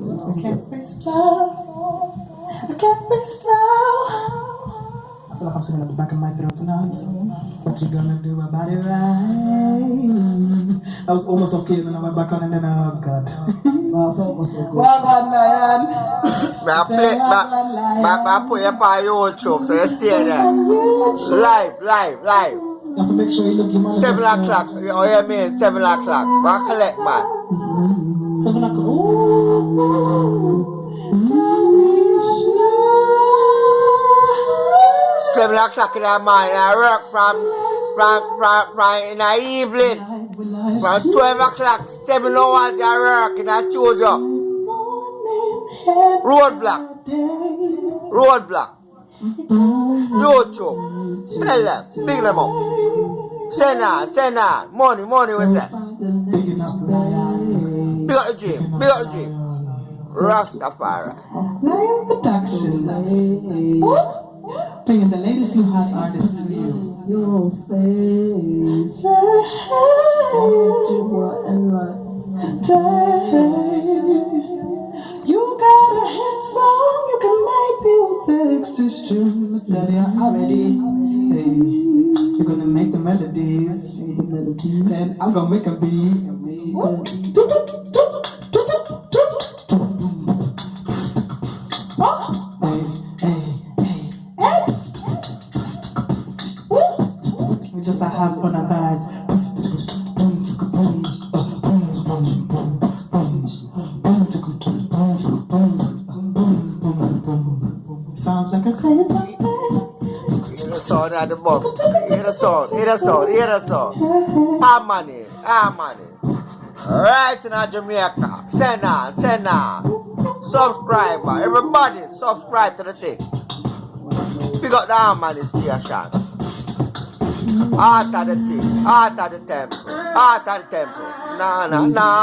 I can't be slow. I can't be slow. I feel like I'm singing at the back of my throat tonight. What you gonna do about it, right? I was almost okay, and then I went back on, and then oh god. Well, Lion. I play, I put up on YouTube, so you stay there. Live. You have to make sure you look your 7 o'clock, oh you mean 7 o'clock, I collect man. 7 o'clock. Ooh. 7 o'clock in the morning, I work from in the evening. From 12 o'clock, 7 hours I work in the studio. Roadblock. YouTube. Tell them, big them up. Send on. Money, we say. Big up the dream. Rastafari. Lion Production. Bringing the latest new hot artist to you. Your face. You got a hit song, you can make music system. Tell you already. Hey, you're gonna make the melodies. And I'm gonna make a beat. We just have fun and vibes. Sounds like I say something. Hear the sound at the book. Hear the sound. Harmony. Right in Jamaica. Send on. Subscriber. Everybody subscribe to the thing. Pick up the Harmony station. Heart of the thing. Heart of the temple. Nah.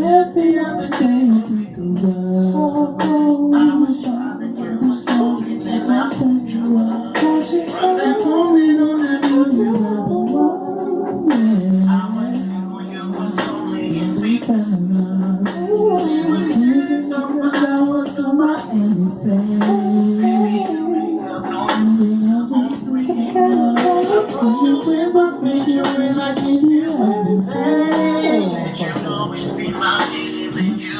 Every other day you think of love. I was trying to get my soul in that sexual. Can't you find coming on that you have a woman? I was when you were so many people. We was taking so much hours to my anything. Baby, you bring up you bring my picture when I give you everything. You'll always be my feeling you.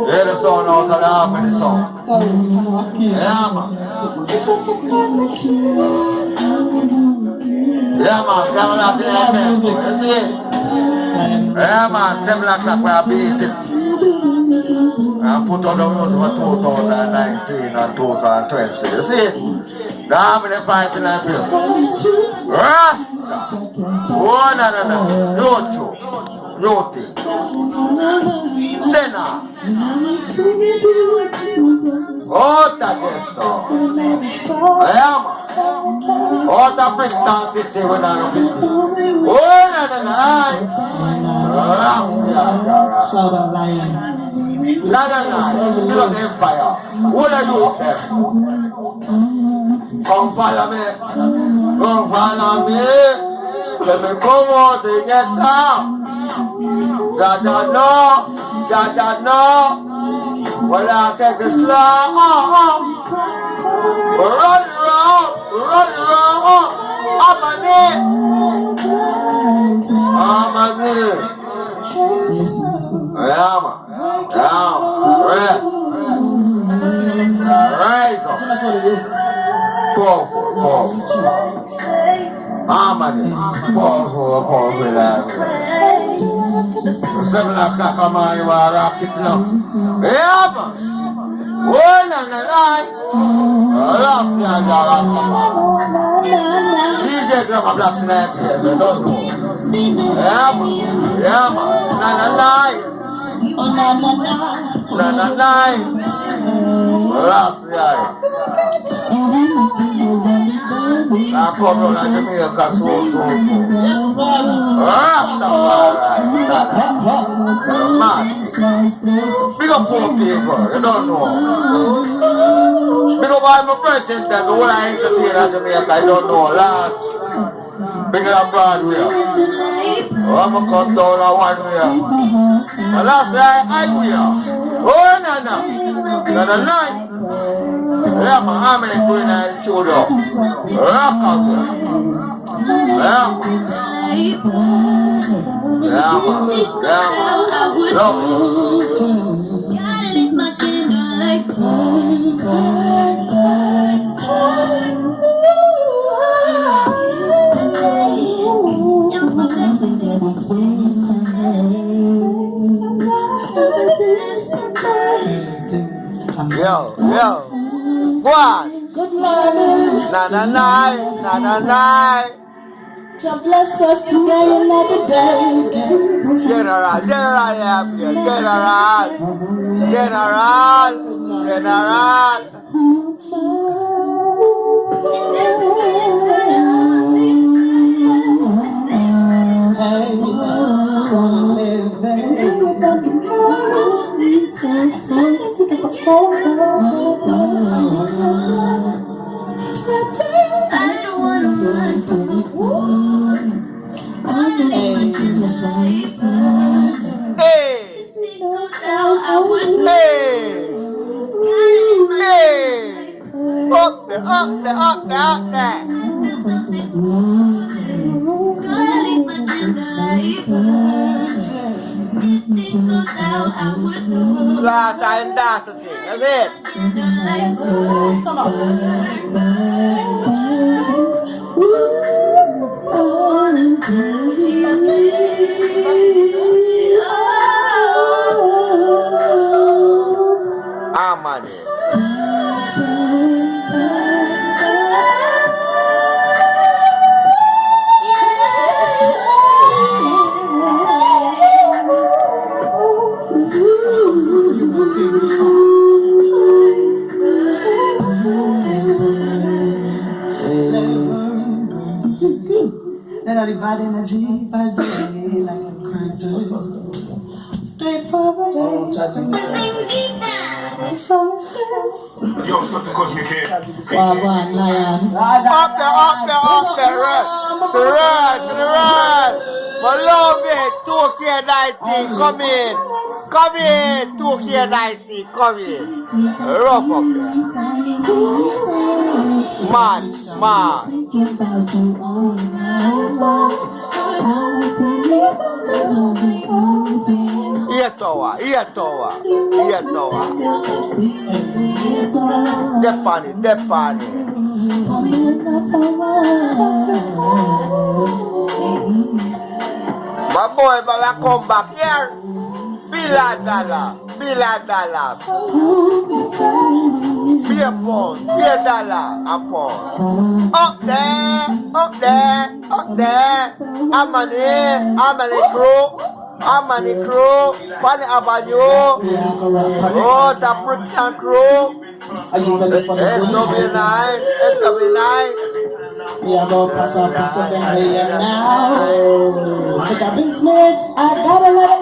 Hear the song out of the Harmony song. Yeah, man. Coming up in the temple, you see? Yeah, man, 7 o'clock we are beating. I put on the music for 2019 and 2020, you see? The Harmony fighting like this. Rasta! No. Roti. Sena. Otra gesto. Ayama. Otra Brixton City when I'm picking. Shout out Lion. Still of the empire. What are you there? Come follow me. Let me come out and get down. Dada no. Well, I take it slow. Run around. I'm a knee. Rise up. Powerful. Harmony. Powerful. 7 o'clock I'm on you are rock it now. Yeah, man. One and a night. DJ Drama Black Tonight here, so don't know. Yeah, man. And a night. Nananay. Last year. Now come on, let me a gas so. Rastafari. Man. Big up poor people, you don't know. Big up all my president that all I entertain at Jamaica, I don't know. Lord. Big up Broadway. I'm going to come down on one way. And last year, I go here. Oh, no. The night. Yeah, my arm is going to show up. Rock out there. Yeah, man. Love you. Yo. Go on. Good morning. Nananay. God bless us today another day. General, Up there. Last time that's the thing, that's it. Come on. Money. Then I divide energy by zany like a crisis. Straight forward. What song is this? Yo, stop the cosmic here. Wagwan Lion. Up there, right. To the right. My love it, 2K90, come in. 2K90, come in. Rock up there. Man. Ear tower. Depani. My boy, but I come back here. $1 billion. Be a pound, $1 a pound. Up there. I'm money crew. Pani Avenue. Oh, the Brooklyn crew. SW9. We are going to pass up the second AM now. Look, I've been Smith. I got a lot of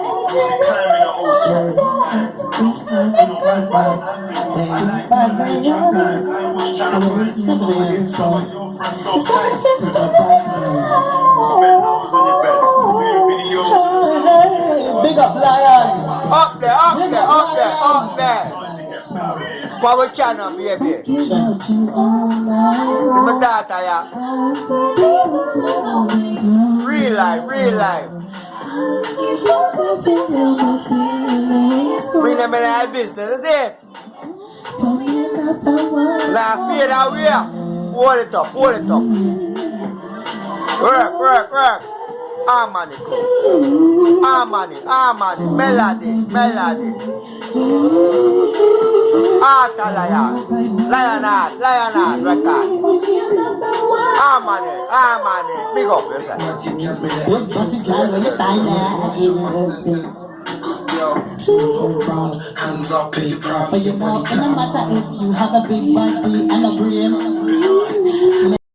Big up Lion. Up there. Power channel, baby. See my data, yeah. Real life. Bring them in our business, that's it. Now, fade away. Hold it up. Work. Harmony. Melody. Lionheart record. Harmony. Big up yourself. Don't you try when you find that. Hands up if you're proud. But you know, it no matter if you have a big body and a brain.